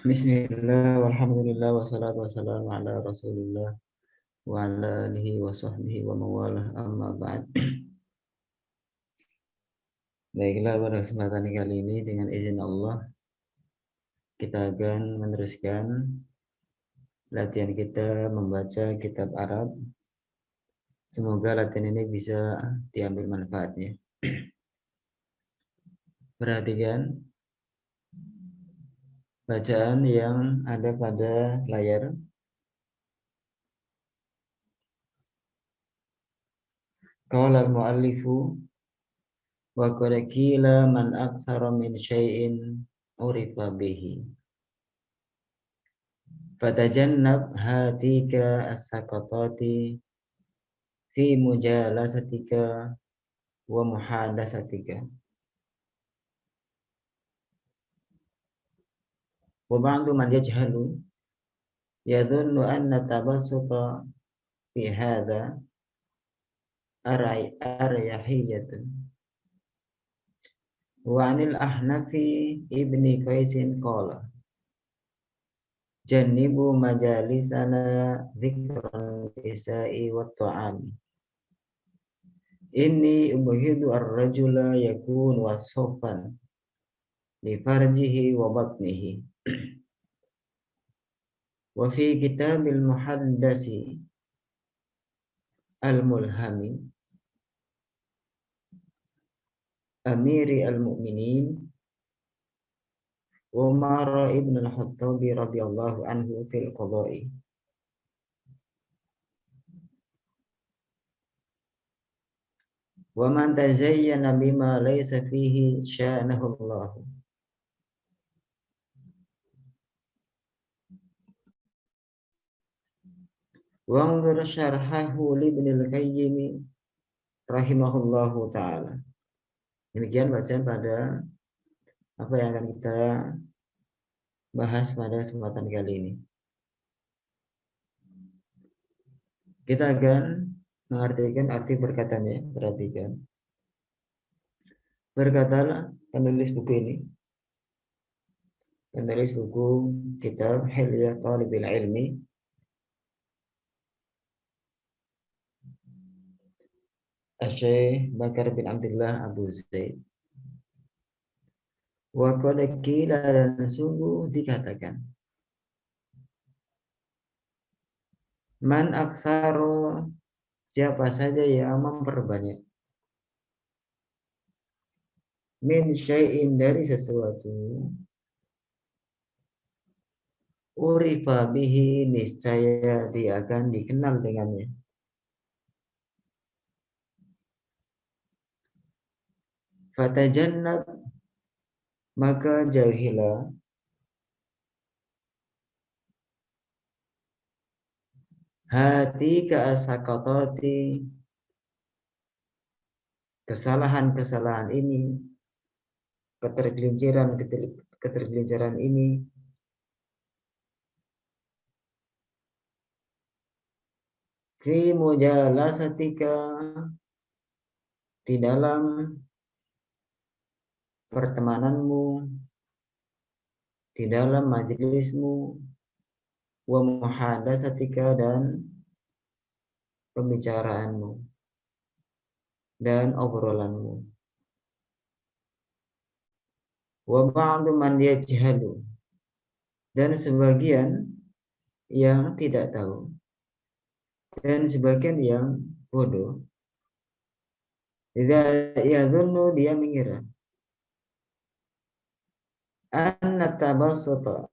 Bismillah, walhamdulillah, wassalatu wassalamu ala rasulillah wa ala alihi wa sahbihi wa mawalah amma ba'd. Baiklah, pada kesempatan kali ini dengan izin Allah kita akan meneruskan latihan kita membaca kitab Arab. Semoga latihan ini bisa diambil manfaatnya. Perhatikan bacaan yang ada pada layar. Qala al-muallifu wa qad qila man aktsara min syai'in urifa bihi. Fatajannab hatika as-saqatati fi mujalasatika wa muhadasatika. Wa ba'du man yajhalu yadhunnu anna tabassuta fi hadha aryahiyatun. Wa 'anil Ahnafi ibni Qaisin qala jannibu majalisana dzikran nisa'i wat ta'ami. Inni ubhidu ar-rajula yakun wasofan li farjihi wa batnihi. Wa fi kitabil muhaddasi al-mulhami amiri al-mu'minin Umar ibn al-Khattabi radhiyallahu anhu fil qada'i. Wa man tazayyana bima laysa fihi sya'nahu Allah. Wa anzur syarhahu li Ibn al-Qayyim rahimahullahu ta'ala. Demikian bacaan pada apa yang akan kita bahas pada kesempatan kali ini. Kita akan mengartikan arti perkataannya. Perhatikan. Berkatalah penulis buku ini, penulis buku kitab Hilyah Thalibil Ilmi, Syekh Bakar bin Abdullah Abu Zaid. Wa qad qila, dan sungguh dikatakan, man aksaro, siapa saja yang memperbanyak, min syai'in, dari sesuatu, urifa bihi, niscaya dia akan dikenal dengannya. Fatajannab, maka jauhilah, hati keasakototi, kesalahan-kesalahan ini, ketergelinciran ini, fi mujalasatika, di dalam pertemananmu, di dalam majelismu, wa muhadasatika, dan pembicaraanmu dan obrolanmu. Wa ba'du man yajhalu, dan sebagian yang tidak tahu, dan sebagian yang bodoh. Idza yadhunnu, dia mengira, anna tabassuta,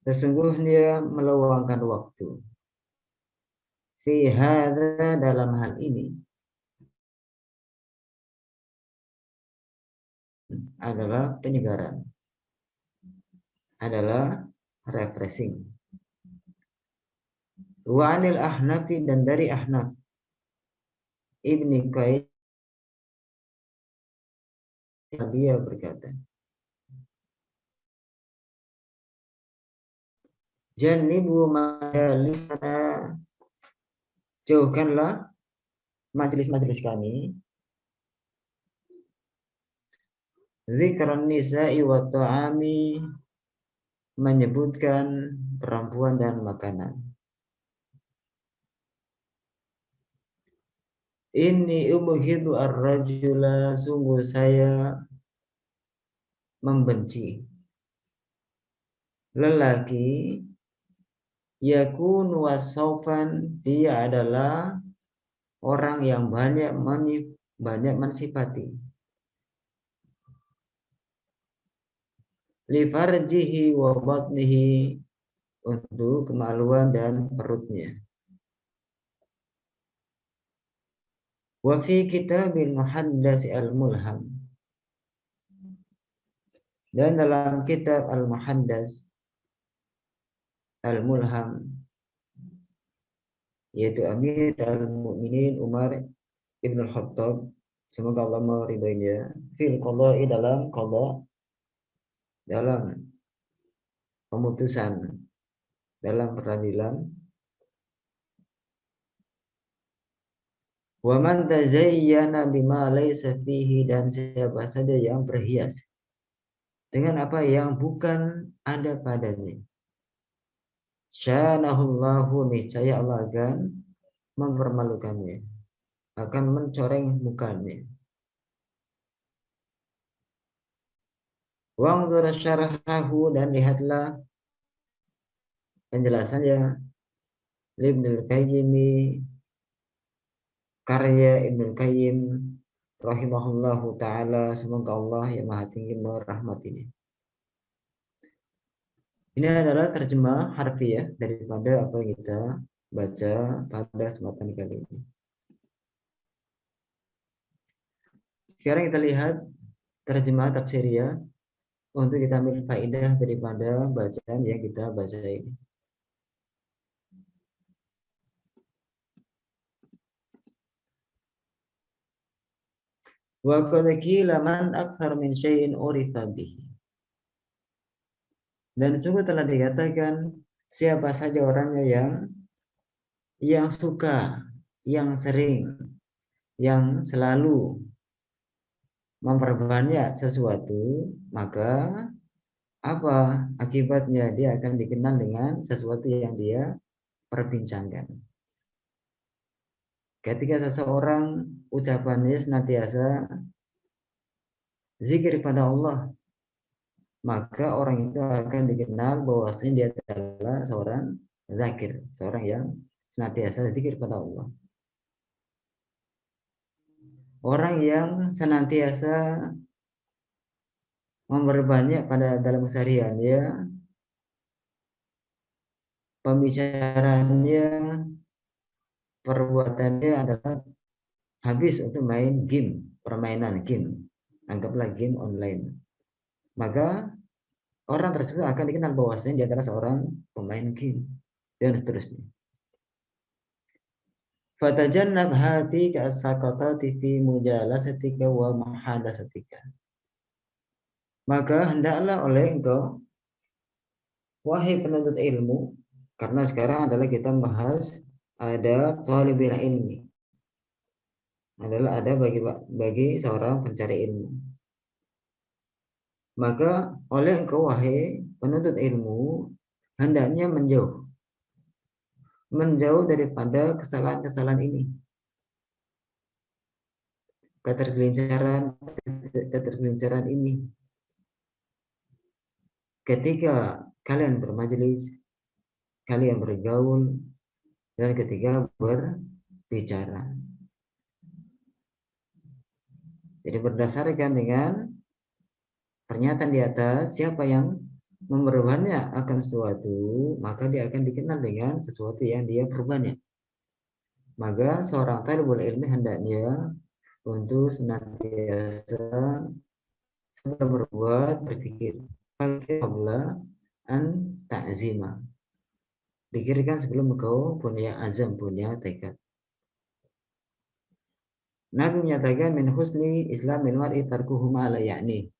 sesungguhnya meluangkan waktu, fi hadza, dalam hal ini, adalah penyegaran, adalah refreshing. Wa 'anil Ahnafi, dan dari Ahnaf ibni Qais, dia berkata, jannibu majalisana, jauhkanlah majelis-majelis kami, zikran nisa'i wa ta'ami, menyebutkan perempuan dan makanan. Inni ubghidu ar-rajula, sungguh saya membenci lelaki, yakunu wasaufan, dia adalah orang yang banyak mensifati, li farjihi wa batnihi, untuk kemaluan dan perutnya. Wa fi kitabil muhaddas al-mulham, dan dalam kitab al-muhaddas al-mulham, yaitu Amir al-Mu'minin Umar ibn al-Khattab, semoga Allah meridhoinya, fil qada'i, dalam qada, dalam pemutusan, dalam peradilan. Wa man tazayyana bima laysa fihi, dan siapa saja yang berhias dengan apa yang bukan ada padanya, syanahullahu, niscaya Allah akan mempermalukannya, akan mencoreng mukanya. Wangdur syarahahu, dan lihatlah penjelasannya, Ibnul Qayyim, karya Ibnul Qayyim rahimahullahu ta'ala, semoga Allah yang maha tinggi merahmatinya. Ini adalah terjemah harfiah daripada apa yang kita baca pada kesempatan kali ini. Sekarang kita lihat terjemah tafsiriyah untuk kita ambil faedah daripada bacaan yang kita baca ini. Wa qad qila man akthar min syai'in urifa bihi, dan sungguh telah dikatakan siapa saja orangnya yang suka, yang sering, yang selalu memperbanyak sesuatu, maka apa akibatnya? Dia akan dikenal dengan sesuatu yang dia perbincangkan. Ketika seseorang ucapannya senantiasa zikir pada Allah, maka orang itu akan dikenal bahwasanya dia adalah seorang zakir, seorang yang senantiasa zikir pada Allah. Orang yang senantiasa memperbanyak pada dalam kesehariannya, pembicaraannya, perbuatannya adalah habis untuk main game, permainan game, anggaplah game online, maka orang tersebut akan dikenal bahwasanya dia adalah seorang pemain game, dan seterusnya. Fatajannab hati ka'asaqatati fi mujalasatika wa muhadasatika, maka hendaklah oleh engkau, wahai penuntut ilmu, karena sekarang adalah kita membahas ada talibul ilmi, adalah ada bagi seorang pencari ilmu. Maka oleh engkau wahai penuntut ilmu, hendaknya menjauh daripada kesalahan-kesalahan ini, ketergelinciran ini, ketika kalian bermajelis, kalian bergaul, dan ketika berbicara. Jadi berdasarkan dengan pernyataan di atas, siapa yang memperbanyak akan sesuatu, maka dia akan dikenal dengan sesuatu yang dia perbanyak. Maka seorang talibul ilmi hendaknya untuk senantiasa berbuat, berpikir qabla an ta'zima, pikirkan sebelum engkau punya azam, punya tekad. Nabi menyatakan min husni islamil mar'i tarkuhu ma la ya'ni,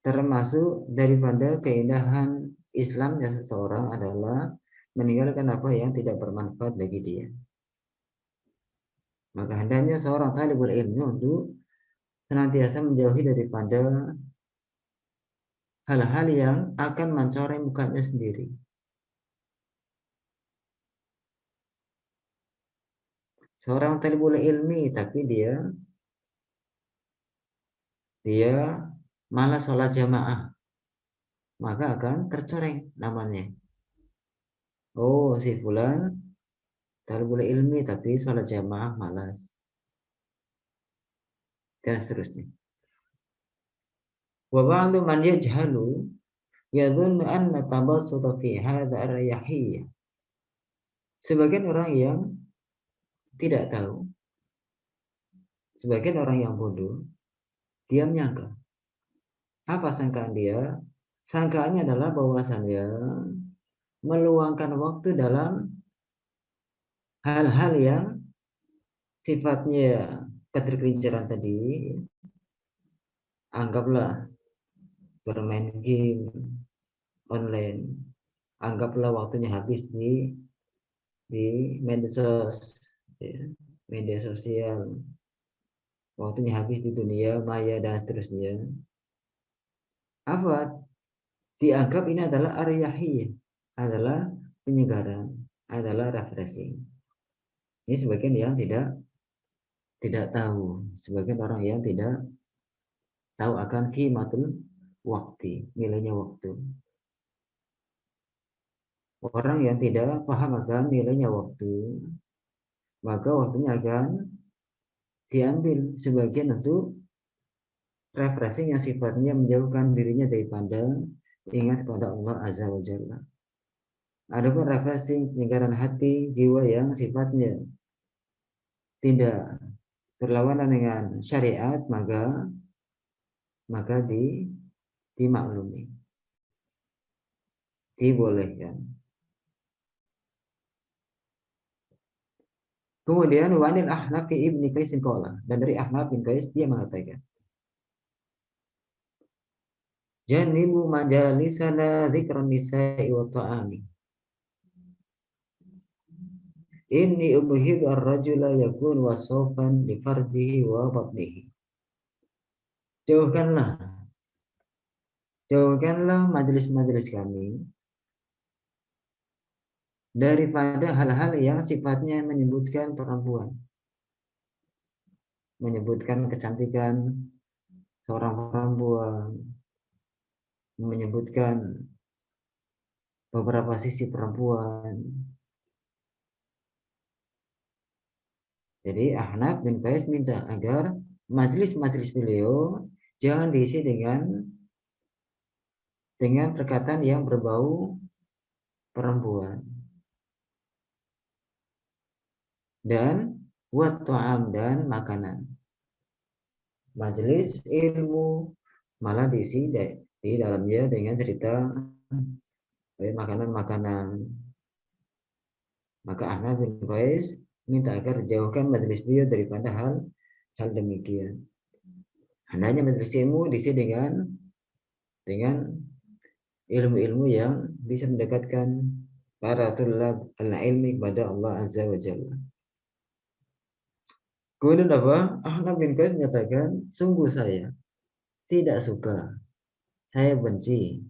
termasuk daripada keindahan Islamnya seseorang adalah meninggalkan apa yang tidak bermanfaat bagi dia. Maka hendaknya seorang talibul ilmi untuk senantiasa menjauhi daripada hal-hal yang akan mencoreng mukanya sendiri. Seorang talibul ilmi tapi dia malas sholat jamaah, maka akan tercoreng namanya. Oh, si fulan talibul ilmi tapi sholat jamaah malas, dan seterusnya. Wa ba'du man yajhalu yadhunnu anna tabassuta fi hadha ar-riyahiyyah. Sebagian orang yang tidak tahu, sebagian orang yang bodoh, dia menyangka. Apa sangkaan dia? Sangkaannya adalah bahwasannya meluangkan waktu dalam hal-hal yang sifatnya ketergelinciran tadi, anggaplah bermain game online, anggaplah waktunya habis di medsos, ya, media sosial, waktunya habis di dunia maya dan seterusnya. Apa? Dianggap ini adalah ariyahiyah, adalah penyegaran, adalah refreshing. Ini sebagian yang tidak tahu, sebagian orang yang tidak tahu akan qimatul waktu, nilainya waktu. Orang yang tidak paham akan nilainya waktu, maka waktunya akan diambil sebagian untuk refreshing yang sifatnya menjauhkan dirinya daripada ingat pada Allah Azza wa Jalla. Adapun refreshing penyegaran hati jiwa yang sifatnya tidak berlawanan dengan syariat, maka dimaklumi, dibolehkan. Kemudian wanil Ahnaf ibni Qais qala, dan dari Ahnaf bin Qais dia mengatakan, janibu majalisana dzikran nisa'i wa ta'ami. Inni ubhidu ar-rajula yakun wasofan li farjihi wa batnihi. Jauhkanlah, jauhkanlah majelis-majelis kami daripada hal-hal yang sifatnya menyebutkan perempuan, menyebutkan kecantikan seorang perempuan, menyebutkan beberapa sisi perempuan. Jadi Ahnaf bin Qais minta agar majelis-majelis beliau jangan diisi dengan perkataan yang berbau perempuan. Dan buat ta'am dan makanan. Majelis ilmu malah diisi di dalamnya dengan cerita makanan-makanan. Maka Ahnaf bin Qais minta agar jauhkan majelis beliau daripada hal demikian. Hendaknya majelis ilmu diisi dengan ilmu-ilmu yang bisa mendekatkan para tulab al-ilmi kepada Allah Azza wa Jalla. Kemudian apa? Ahnaf bin Qais menyatakan, sungguh saya tidak suka, saya benci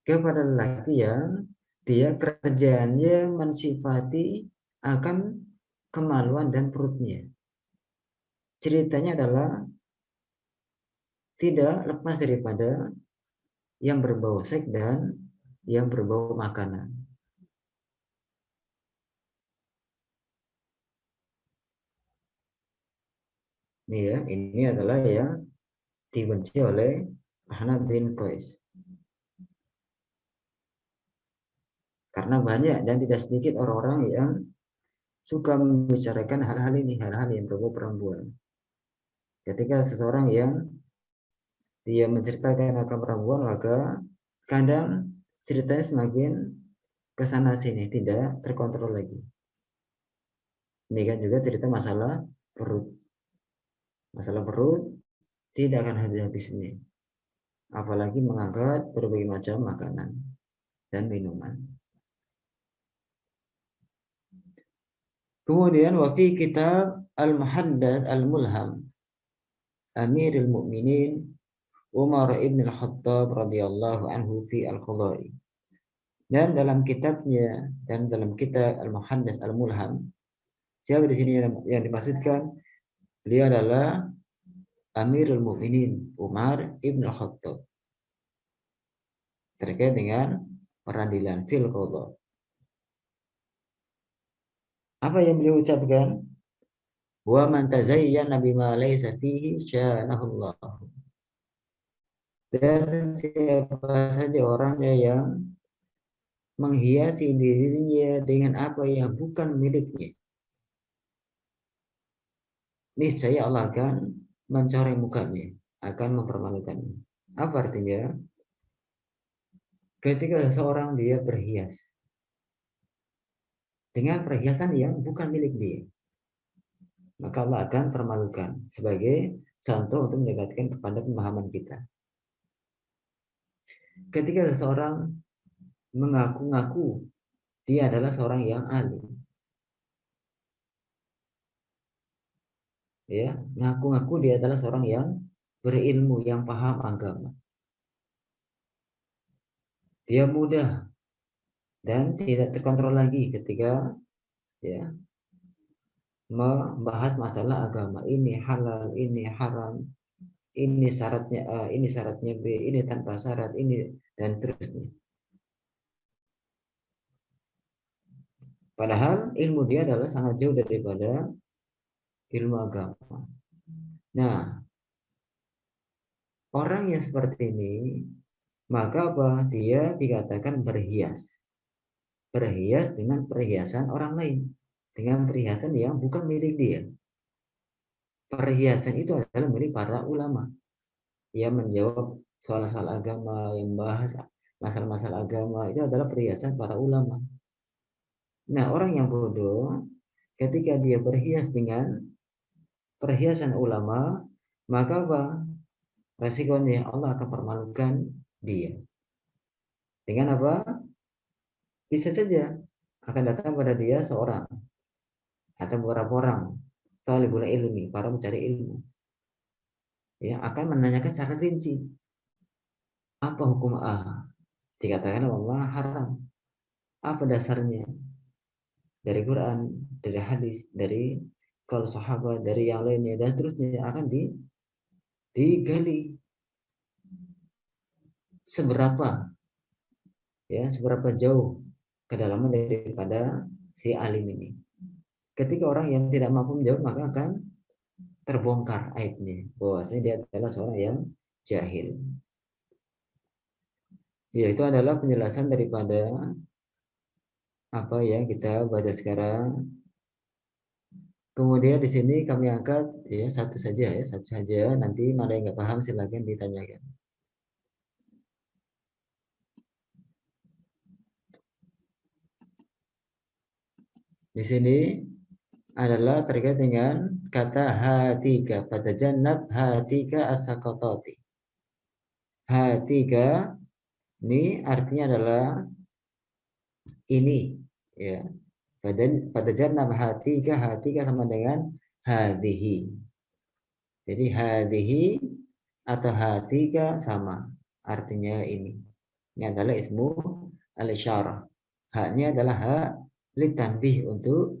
kepada lelaki yang dia kerjaannya mensifati akan kemaluan dan perutnya. Ceritanya adalah tidak lepas daripada yang berbau seks dan yang berbau makanan. Ini ya, ini adalah yang dibenci oleh Ahnaf bin Qais. Karena banyak dan tidak sedikit orang-orang yang suka membicarakan hal-hal ini, hal-hal yang berbau perempuan. Ketika seseorang yang dia menceritakan akan perempuan, maka kadang ceritanya semakin ke sana sini, tidak terkontrol lagi. Ini kan juga cerita masalah perut. Masalah perut tidak akan habis-habisnya. Apalagi mengangkat berbagai macam makanan dan minuman. Kemudian wafi kitab Al-Muhaddad Al-Mulham Amirul Mukminin Umar ibn al-Khattab radhiyallahu anhu fi al-Qadai. Dan dalam kitabnya dan dalam kitab Al-Muhaddats Al-Mulham, siapa di sini yang dimaksudkan? Beliau adalah Amirul Mukminin Umar ibn al-Khattab terkait dengan peradilan fil qadha. Apa yang beliau ucapkan? Wa man tazayyana bima laysa fihi sya'nahullah. Dan siapa saja orangnya yang menghiasi dirinya dengan apa yang bukan miliknya, niscaya Allah akan mencoreng mukanya, akan mempermalukannya. Apa artinya? Ketika seseorang dia berhias dengan perhiasan yang bukan milik dia, maka Allah akan permalukan. Sebagai contoh untuk mendekatkan kepada pemahaman kita. Ketika seseorang mengaku-ngaku dia adalah seorang yang alim, ya, ngaku-ngaku dia adalah seorang yang berilmu, yang paham agama. Dia mudah dan tidak terkontrol lagi ketika ya membahas masalah agama. Ini halal, ini haram, ini syaratnya A, ini syaratnya B, ini tanpa syarat, ini dan seterusnya. Padahal ilmu dia adalah sangat jauh daripada ilmu agama. Nah, orang yang seperti ini, maka apa? Dia dikatakan berhias. Berhias dengan perhiasan orang lain. Dengan perhiasan yang bukan milik dia. Perhiasan itu adalah milik para ulama. Ia menjawab soal-soal agama, yang membahas masalah-masalah agama, itu adalah perhiasan para ulama. Nah, orang yang bodoh, ketika dia berhias dengan perhiasan ulama, maka apa? Resikonya Allah akan permalukan dia. Dengan apa? Bisa saja akan datang pada dia seorang atau beberapa orang talibul ilmi, para mencari ilmu, yang akan menanyakan cara rinci. Apa hukum A? Dikatakan Allah haram. Apa dasarnya? Dari Quran, dari hadis, dari kalau sahabat, dari yang lainnya, dan seterusnya akan digali seberapa seberapa jauh kedalaman daripada si alim ini. Ketika orang yang tidak mampu menjawab, maka akan terbongkar aibnya, bahwasanya dia adalah seorang yang jahil. Ya, itu adalah penjelasan daripada apa yang kita baca sekarang. Kemudian di sini kami angkat ya satu saja. Nanti mana yang nggak paham silakan ditanyakan. Di sini adalah terkait dengan kata hatika, fatajannab hatika asakototi. Hatika ini artinya adalah ini, ya. Fatajannab hatika sama dengan hadhihi. Jadi hadhihi atau hatika sama, artinya ini. Ini adalah ismu al-isyarah. Haknya adalah hak litanbih untuk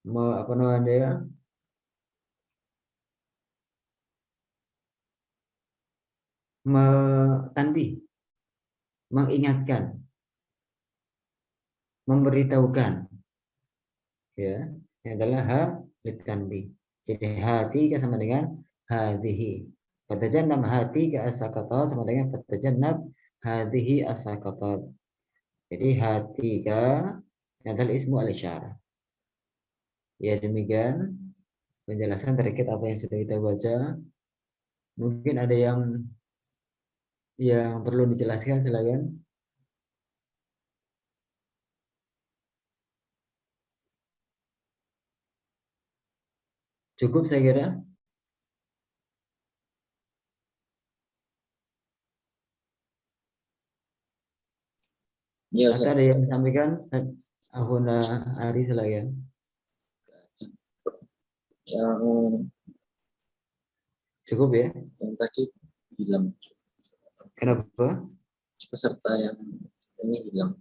apa namanya, tanbih, mengingatkan, memberitahukan, ya. Ini adalah hak litanbih. Jadi hati sama dengan hadhihi. Fatajannab hati ke asakatat sama dengan fatajannab hadhihi asakatat. Jadi hati ke adalah ismu al-isyarah. Ya, demikian penjelasan terkait apa yang sudah kita baca. Mungkin ada yang perlu dijelaskan, silakan. Cukup saya kira. Ya, Atau ada yang disampaikan? Ahuna Ari, silakan. Yang Cukup ya? tadi hilang. Kenapa? Peserta yang ini hilang.